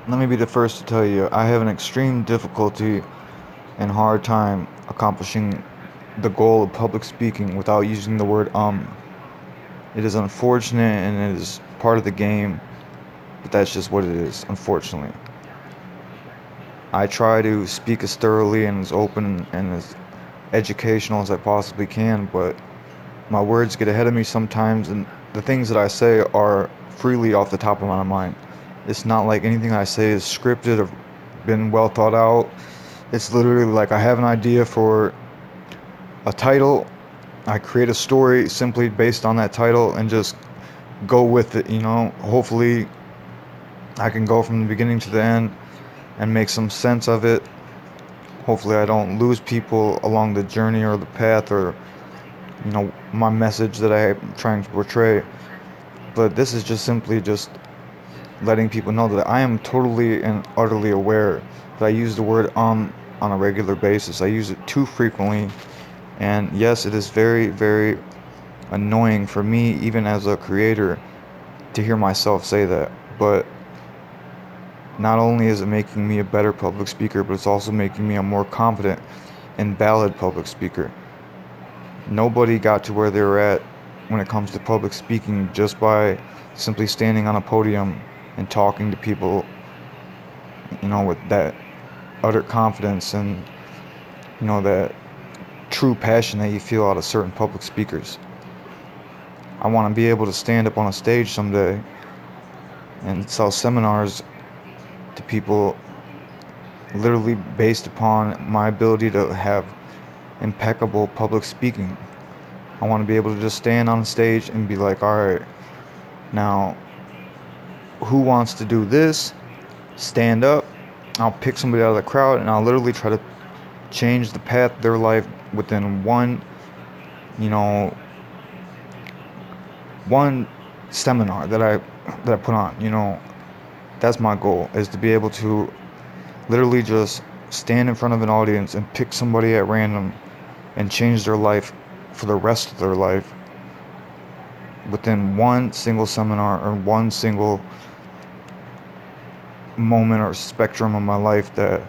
Let me be the first to tell you, I have an extreme difficulty and hard time accomplishing the goal of public speaking without using the word It is unfortunate and it is part of the game, but that's just what it is, unfortunately. I try to speak as thoroughly and as open and as educational as I possibly can, but my words get ahead of me sometimes, and the things that I say are freely off the top of my mind. It's not like anything I say is scripted or been well thought out. It's literally like I have an idea for a title, I create a story simply based on that title and just go with it. Hopefully, I can go from the beginning to the end and make some sense of it. Hopefully, I don't lose people along the journey or the path or, my message that I'm trying to portray. But this is just simply just letting people know that I am totally and utterly aware that I use the word on a regular basis. I use it too frequently, and yes, it is very, very annoying for me, even as a creator, to hear myself say that. But not only is it making me a better public speaker, but it's also making me a more confident and valid public speaker. Nobody got to where they're at when it comes to public speaking just by simply standing on a podium and talking to people, with that utter confidence and, that true passion that you feel out of certain public speakers. I want to be able to stand up on a stage someday and sell seminars to people literally based upon my ability to have impeccable public speaking. I want to be able to just stand on stage and be like, all right, now who wants to do this? Stand up. I'll pick somebody out of the crowd and I'll literally try to change the path of their life within you know, one seminar that I put on. That's my goal, is to be able to literally just stand in front of an audience and pick somebody at random and change their life for the rest of their life within one single seminar or one single moment or spectrum of my life that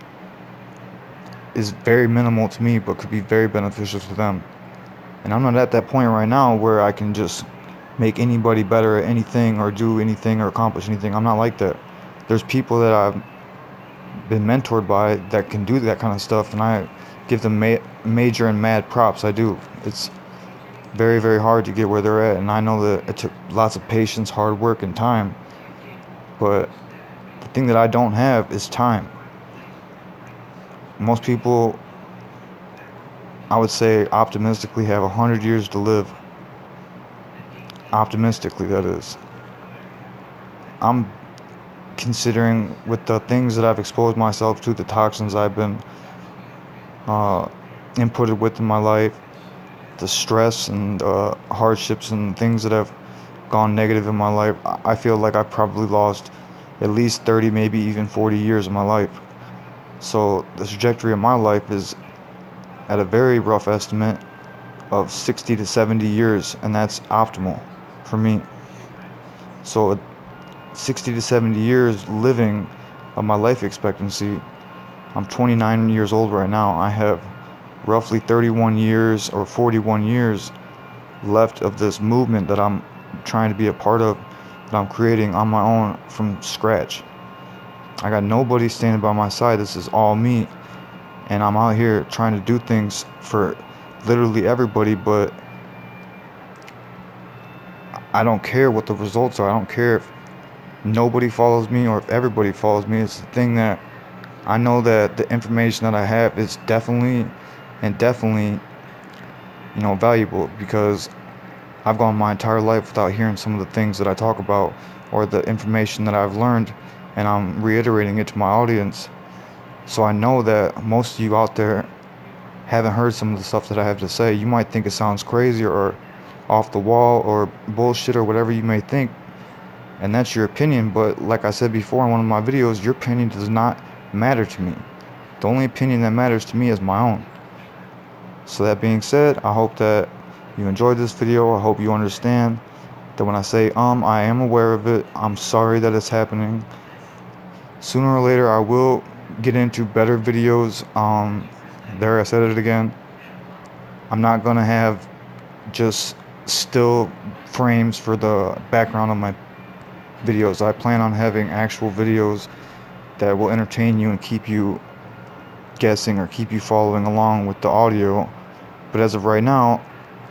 is very minimal to me but could be very beneficial to them. And I'm not at that point right now where I can just make anybody better at anything or do anything or accomplish anything. I'm not like that. There's people that I've been mentored by that can do that kind of stuff, and I give them major and mad props. I do. It's very, very hard to get where they're at, and I know that it took lots of patience, hard work, and time. But the thing that I don't have is time. Most people, I would say, optimistically have 100 years to live. Optimistically, that is. I'm considering, with the things that I've exposed myself to, the toxins I've been uh, inputted with in my life, the stress and hardships and things that have gone negative in my life, I feel like I've probably lost at least 30, maybe even 40 years of my life. So the trajectory of my life is at a very rough estimate of 60 to 70 years, and that's optimal for me. So 60 to 70 years living of my life expectancy. I'm 29 years old right now. I have roughly 31 years or 41 years left of this movement that I'm trying to be a part of, that I'm creating on my own from scratch. I got nobody standing by my side. This is all me. And I'm out here trying to do things for literally everybody, but I don't care what the results are. I don't care if nobody follows me or if everybody follows me. It's the thing that I know that the information that I have is definitely, valuable, because I've gone my entire life without hearing some of the things that I talk about or the information that I've learned, and I'm reiterating it to my audience. So I know that most of you out there haven't heard some of the stuff that I have to say. You might think it sounds crazy or off the wall or bullshit or whatever you may think, and that's your opinion. But like I said before in one of my videos, your opinion does not matter to me. The only opinion that matters to me is my own. So that being said, I hope that you enjoyed this video. I hope you understand that when I say I am aware of it. I'm sorry that it's happening. Sooner or later, I will get into better videos. There, I said it again. I'm not gonna have just still frames for the background of my videos. I plan on having actual videos that will entertain you and keep you guessing or keep you following along with the audio. But as of right now,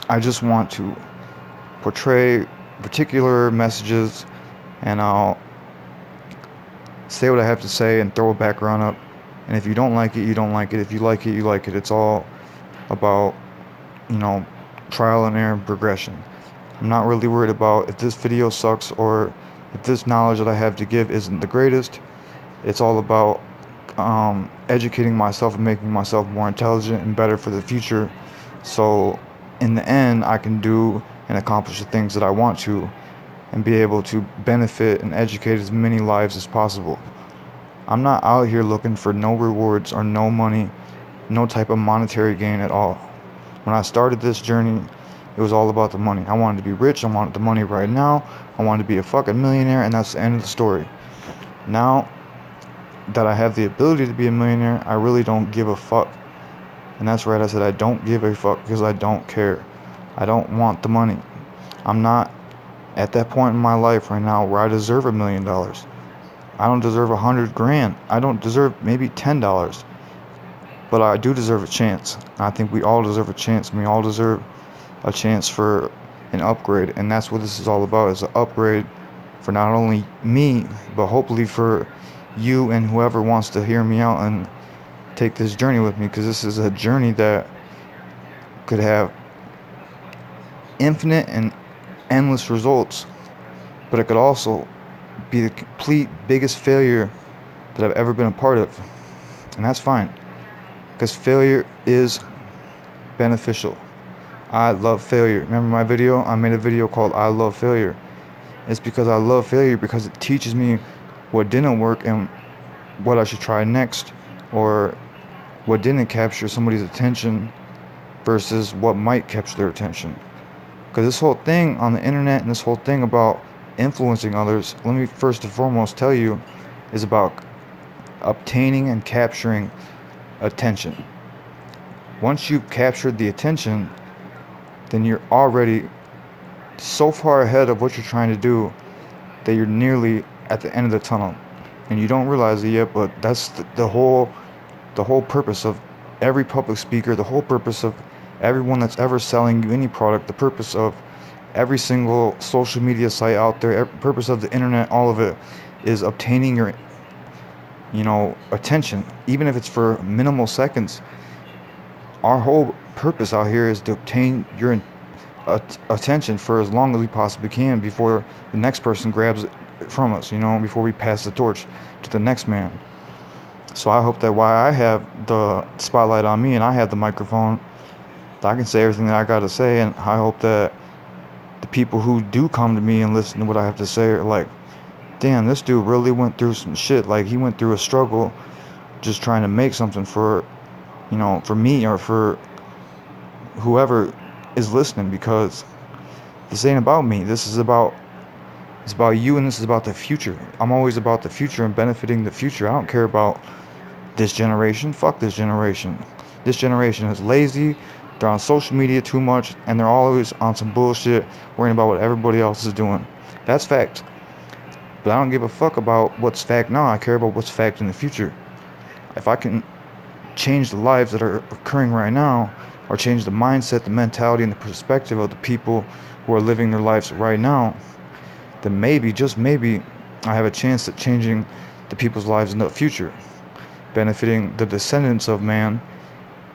I just want to portray particular messages, and I'll say what I have to say and throw a background up. And if you don't like it, you don't like it. If you like it, you like it. It's all about, you know, trial and error and progression. I'm not really worried about if this video sucks or if this knowledge that I have to give isn't the greatest. It's all about educating myself and making myself more intelligent and better for the future. So in the end, I can do and accomplish the things that I want to and be able to benefit and educate as many lives as possible. I'm not out here looking for no rewards or no money, no type of monetary gain at all. When I started this journey, it was all about the money. I wanted to be rich. I wanted the money right now. I wanted to be a fucking millionaire, and that's the end of the story. Now that I have the ability to be a millionaire, I really don't give a fuck. And that's right, I said I don't give a fuck because I don't care. I don't want the money. I'm not at that point in my life right now where I deserve $1 million. I don't deserve 100 grand. I don't deserve maybe $10. But I do deserve a chance. I think we all deserve a chance. We all deserve a chance for an upgrade, and that's what this is all about, is an upgrade for not only me, but hopefully for you and whoever wants to hear me out and take this journey with me, because this is a journey that could have infinite and endless results, but it could also be the complete biggest failure that I've ever been a part of. And that's fine, because failure is beneficial. I love failure. Remember my video? I made a video called I Love Failure. It's because I love failure because it teaches me what didn't work and what I should try next, or what didn't capture somebody's attention versus what might capture their attention. Because this whole thing on the internet and this whole thing about influencing others, let me first and foremost tell you, is about obtaining and capturing attention. Once you've captured the attention, then you're already so far ahead of what you're trying to do that you're nearly at the end of the tunnel, and you don't realize it yet. But that's the whole purpose of every public speaker, the whole purpose of everyone that's ever selling you any product, the purpose of every single social media site out there, every purpose of the internet, all of it is obtaining your attention, even if it's for minimal seconds. Our whole purpose out here is to obtain your attention for as long as we possibly can before the next person grabs it from us, before we pass the torch to the next man. So I hope that while I have the spotlight on me and I have the microphone, that I can say everything that I got to say, and I hope that the people who do come to me and listen to what I have to say are like, damn, this dude really went through some shit. Like, he went through a struggle just trying to make something for me or for whoever is listening, because this ain't about me. It's about you, and this is about the future. I'm always about the future and benefiting the future. I don't care about this generation. Fuck this generation. This generation is lazy. They're on social media too much, and they're always on some bullshit, worrying about what everybody else is doing. That's fact. But I don't give a fuck about what's fact now. I care about what's fact in the future. If I can change the lives that are occurring right now, or change the mindset, the mentality, and the perspective of the people who are living their lives right now, then maybe, just maybe, I have a chance at changing the people's lives in the future, benefiting the descendants of man,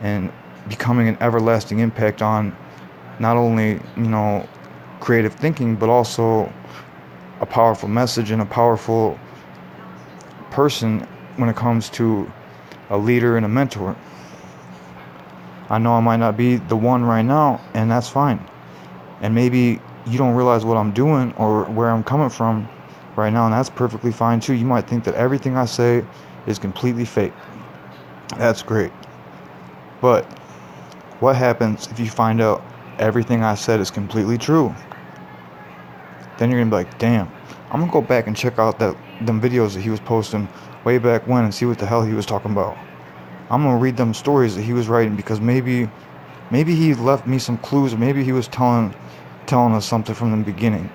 and becoming an everlasting impact on not only, creative thinking, but also a powerful message and a powerful person when it comes to a leader and a mentor. I know I might not be the one right now, and that's fine. And maybe you don't realize what I'm doing or where I'm coming from right now, and that's perfectly fine too. You might think that everything I say is completely fake. That's great. But what happens if you find out everything I said is completely true? Then you're gonna be like, damn, I'm gonna go back and check out them videos that he was posting way back when and see what the hell he was talking about. I'm gonna read them stories that he was writing, because maybe he left me some clues, or maybe he was telling us something from the beginning.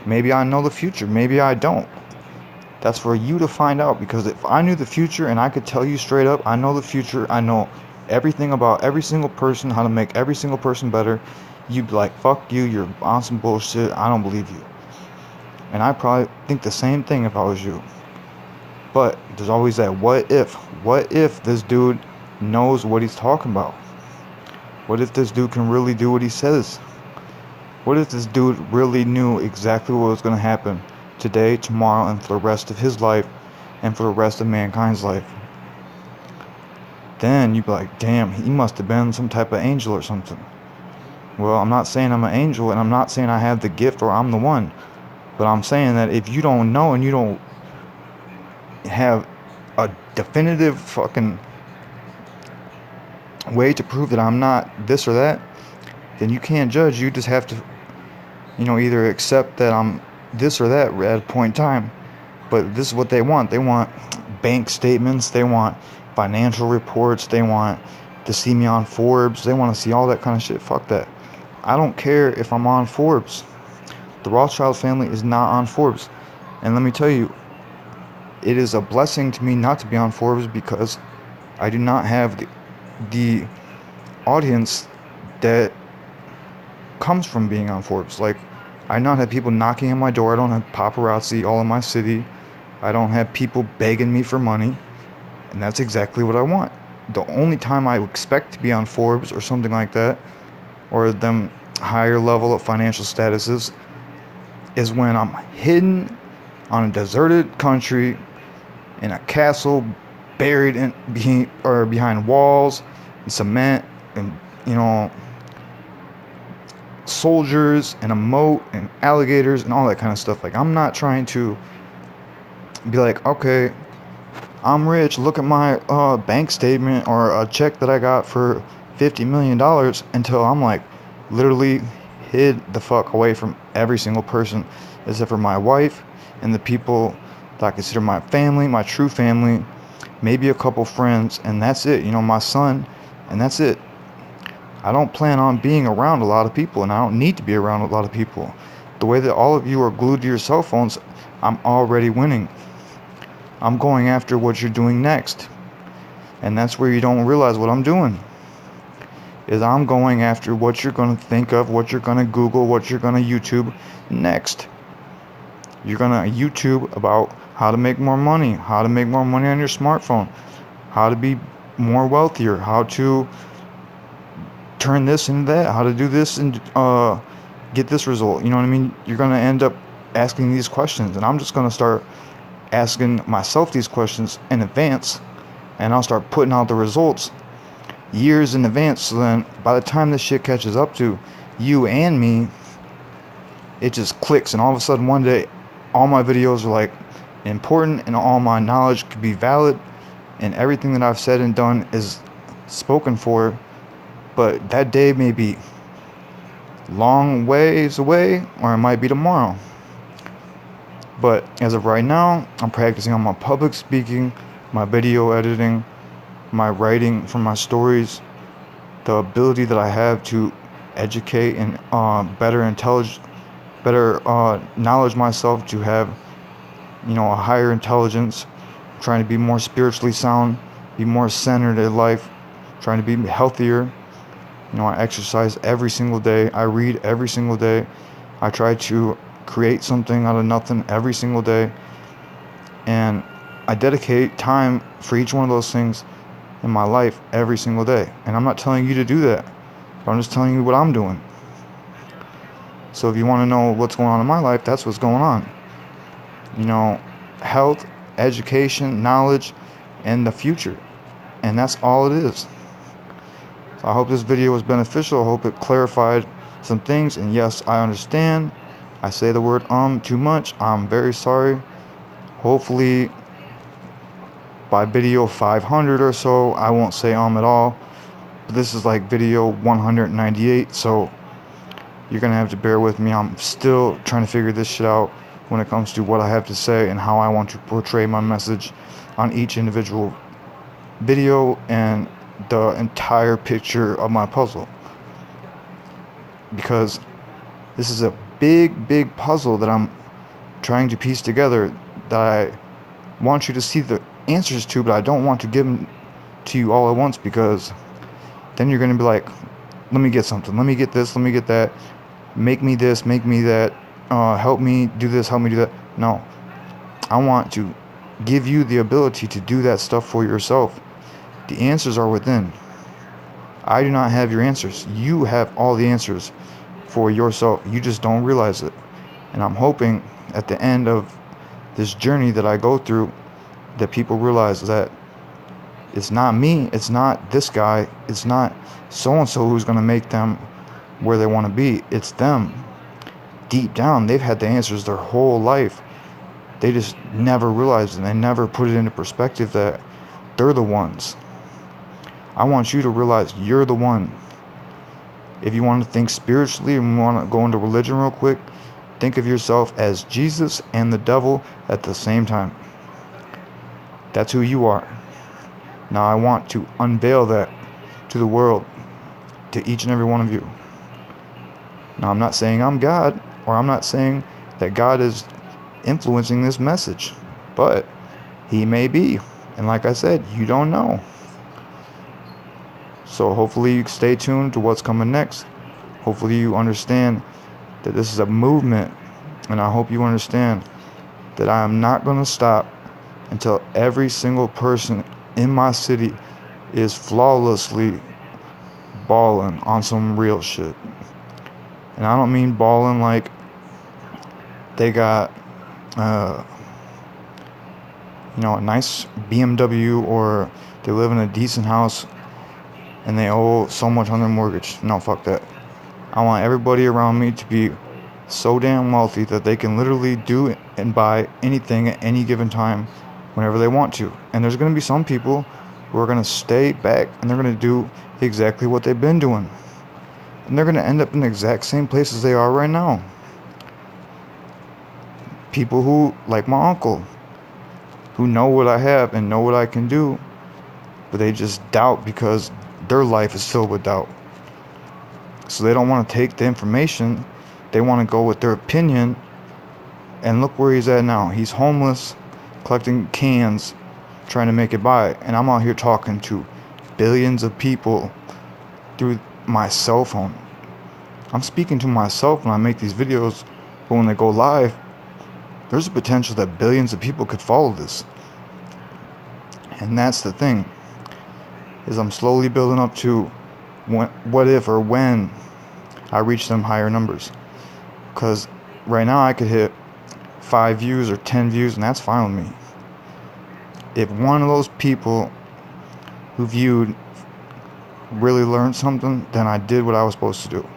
Maybe I know the future, maybe I don't. That's for you to find out, because if I knew the future and I could tell you straight up, I know the future, I know everything about every single person, how to make every single person better, you'd be like, fuck you, you're on some bullshit, I don't believe you. And I probably think the same thing if I was you. But there's always that what if. What if this dude knows what he's talking about? What if this dude can really do what he says? What if this dude really knew exactly what was going to happen today, tomorrow, and for the rest of his life, and for the rest of mankind's life? Then you'd be like, damn, he must have been some type of angel or something. Well, I'm not saying I'm an angel, and I'm not saying I have the gift or I'm the one. But I'm saying that if you don't know and you don't have a definitive fucking way to prove that I'm not this or that, then you can't judge. You just have to, either accept that I'm this or that at a point in time. But this is what they want. They want bank statements. They want financial reports. They want to see me on Forbes. They want to see all that kind of shit. Fuck that. I don't care if I'm on Forbes. The Rothschild family is not on Forbes. And let me tell you, it is a blessing to me not to be on Forbes, because I do not have the audience that comes from being on Forbes. Like, I not have people knocking on my door. I don't have paparazzi all in my city. I don't have people begging me for money. And that's exactly what I want. The only time I expect to be on Forbes or something like that, or them higher level of financial statuses, is when I'm hidden on a deserted country in a castle, buried behind walls and cement, and soldiers and a moat and alligators and all that kind of stuff. Like, I'm not trying to be like, okay, I'm rich, look at my bank statement or a check that I got for $50 million, until I'm like literally hid the fuck away from every single person, except for my wife and the people that I consider my family, my true family, maybe a couple friends, and that's it. My son, and that's it. I don't plan on being around a lot of people, and I don't need to be around a lot of people. The way that all of you are glued to your cell phones, I'm already winning. I'm going after what you're doing next. And that's where you don't realize what I'm doing. Is I'm going after what you're going to think of, what you're going to Google, what you're going to YouTube next. You're going to YouTube about how to make more money, how to make more money on your smartphone, how to be more wealthier, how to turn this into that, how to do this and get this result. You know what I mean? You're going to end up asking these questions, and I'm just going to start asking myself these questions in advance, and I'll start putting out the results years in advance. So then by the time this shit catches up to you and me, it just clicks, and all of a sudden one day all my videos are like important, and all my knowledge could be valid, and everything that I've said and done is spoken for. But that day may be long ways away, or it might be tomorrow. But as of right now, I'm practicing on my public speaking, my video editing, my writing for my stories, the ability that I have to educate and better knowledge myself, to have a higher intelligence, trying to be more spiritually sound, be more centered in life, trying to be healthier. I exercise every single day. I read every single day. I try to create something out of nothing every single day. And I dedicate time for each one of those things in my life every single day. And I'm not telling you to do that, but I'm just telling you what I'm doing. So if you want to know what's going on in my life, that's what's going on. Health, education, knowledge, and the future. And that's all it is. So I hope this video was beneficial. I hope it clarified some things. And yes, I understand I say the word too much. I'm very sorry. Hopefully by video 500 or so, I won't say at all. But this is like video 198, so you're gonna have to bear with me. I'm still trying to figure this shit out. when it comes to what I have to say and how I want to portray my message on each individual video and the entire picture of my puzzle. Because this is a big puzzle that I'm trying to piece together, that I want you to see the answers to, but I don't want to give them to you all at once, because then you're going to be like, let me get something, let me get this, let me get that, make me this, make me that, help me do this, help me do that. No, I want to give you the ability to do that stuff for yourself. The answers are within. I do not have your answers. You have all the answers for yourself. You just don't realize it. And I'm hoping at the end of this journey that I go through, that people realize that it's not me, it's not this guy, it's not so-and-so who's going to make them where they want to be. It's them. Deep down, they've had the answers their whole life. They just never realized, and they never put it into perspective that they're the ones. I want you to realize you're the one. If you want to think spiritually and want to go into religion real quick, think of yourself as Jesus and the devil at the same time. That's who you are. Now I want to unveil that to the world, to each and every one of you. Now I'm not saying I'm God, or I'm not saying that God is influencing this message, but he may be. And like I said, you don't know. So hopefully you stay tuned to what's coming next. Hopefully you understand that this is a movement, and I hope you understand that I am not going to stop until every single person in my city is flawlessly balling on some real shit. And I don't mean balling like they got a nice BMW, or they live in a decent house and they owe so much on their mortgage. No, fuck that. I want everybody around me to be so damn wealthy that they can literally do and buy anything at any given time whenever they want to. And there's going to be some people who are going to stay back and they're going to do exactly what they've been doing. And they're going to end up in the exact same places they are right now. People who, like my uncle, who know what I have and know what I can do, but they just doubt because their life is filled with doubt. So they don't want to take the information. They want to go with their opinion. And look where he's at now. He's homeless, collecting cans, trying to make it by. And I'm out here talking to billions of people through my cell phone. I'm speaking to myself when I make these videos, but when they go live, there's a potential that billions of people could follow this. And that's the thing, is I'm slowly building up to what if or when I reach them higher numbers. Because right now I could hit 5 views or 10 views, and that's fine with me. If one of those people who viewed really learned something, then I did what I was supposed to do.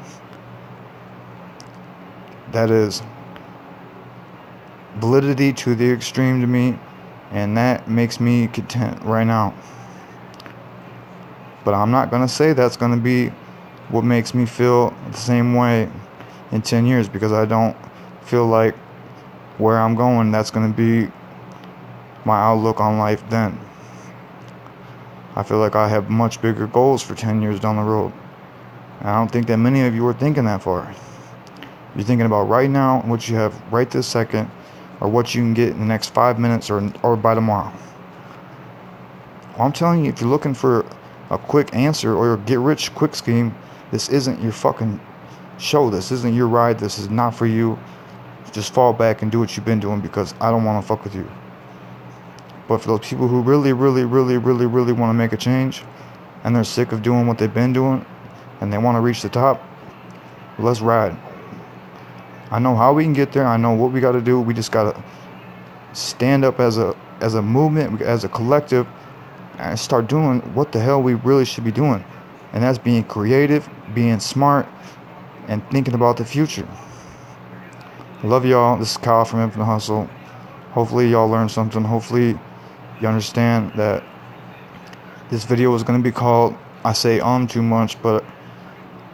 That is validity to the extreme to me, and that makes me content right now. But I'm not going to say that's going to be what makes me feel the same way in 10 years, because I don't feel like where I'm going, that's going to be my outlook on life then. I feel like I have much bigger goals for 10 years down the road. And I don't think that many of you are thinking that far. You're thinking about right now, what you have right this second, or what you can get in the next 5 minutes or by tomorrow. Well, I'm telling you, if you're looking for a quick answer or a get rich quick scheme, this isn't your fucking show. This isn't your ride. This is not for you. Just fall back and do what you've been doing, because I don't want to fuck with you. But for those people who really want to make a change, and they're sick of doing what they've been doing, and they want to reach the top, let's ride. I know how we can get there. I know what we got to do. We just got to stand up as a movement, as a collective, and start doing what the hell we really should be doing. And that's being creative, being smart, and thinking about the future. I love y'all. This is Kyle from Infinite Hustle. Hopefully y'all learned something. Hopefully you understand that this video is going to be called, I say too much, but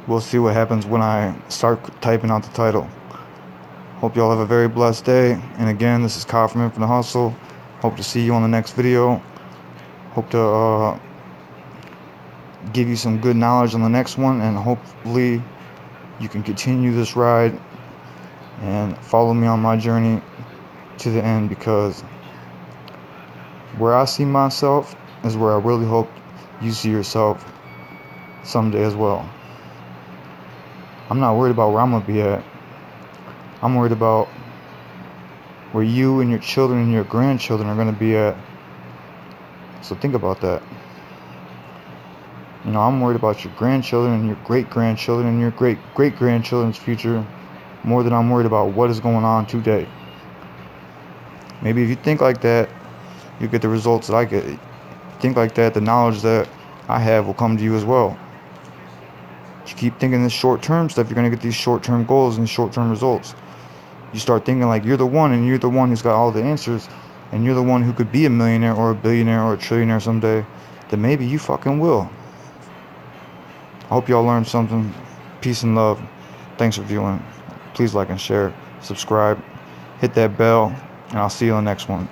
we'll see what happens when I start typing out the title. Hope y'all have a very blessed day. And again, this is Kyle from Infinite Hustle. Hope to see you on the next video. Hope to give you some good knowledge on the next one, and hopefully you can continue this ride and follow me on my journey to the end, because where I see myself is where I really hope you see yourself someday as well. I'm not worried about where I'm gonna be at. I'm worried about where you and your children and your grandchildren are gonna be at. So think about that. You know, I'm worried about your grandchildren and your great-grandchildren and your great-great-grandchildren's future more than I'm worried about what is going on today. Maybe if you think like that, you get the results that I get. Think like that, the knowledge that I have will come to you as well. If you keep thinking this short-term stuff, you're going to get these short-term goals and short-term results. You start thinking like you're the one, and you're the one who's got all the answers, and you're the one who could be a millionaire or a billionaire or a trillionaire someday, then maybe you fucking will. I hope y'all learned something. Peace and love. Thanks for viewing. Please like and share, subscribe, hit that bell, and I'll see you on the next one.